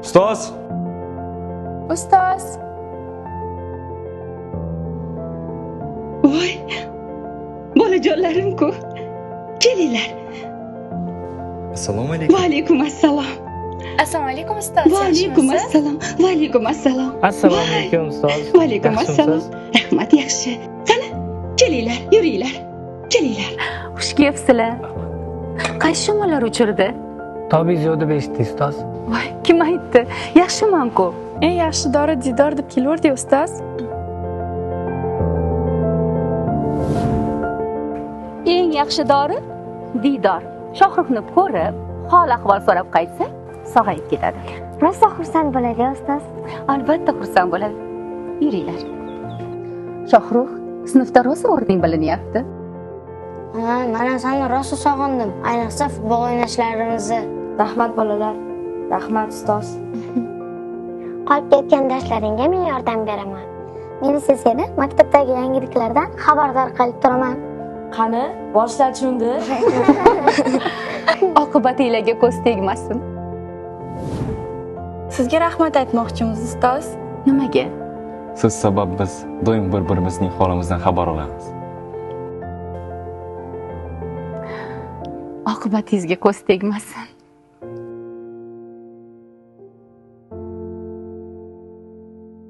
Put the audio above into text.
Ustoz! Ustoz! Voy, bolajonlarim-ku. Kelinglar. Assalomu alaykum. Va alaykum assalom. Assalomu alaykum ustoz. Va alaykum assalom. Va alaykum assalom. Assalomu alaykum ustoz. Va alaykum assalom. Rahmat, yaxshi. Qani, kelinglar, yuringlar. Kelinglar. Xush kelibsizlar. Qaysi shamollar uchirdi? Tobi ziyoda beshdi ustoz. Voy, kim aytdi? Yaxshiman-ku. Eng yaxshi dori diydor deb keluvdi ustoz. Eng yaxshi dori diydor. Shohruxni ko'rib, hol ahvol so'rab qaytsa, sog'ayib ketadi. Rosa xursand bo'ladi ustoz. Albatta xursand bo'ladi. Yuringlar. Shohrux, sinfda rosa o'rning bilinyapti. Mana seni rosa sog'indim. Ayniqsa futbol o'ynashlarimizni. Rahmat bolalar. Rahmat ustoz. Qolib ketgan darslaringga men yordam beraman. Men esa seni maktabdagi yangiliklardan xabardor qilib turaman. Qani, boshlar tushindi. Oqibatinglarga ko'z tegmasin. Sizga rahmat aytmoqchimiz ustoz. Nimaga? Siz sabab biz doim bir-birimizning holimizdan xabar olamiz. Oqibatingizga ko'z tegmasin.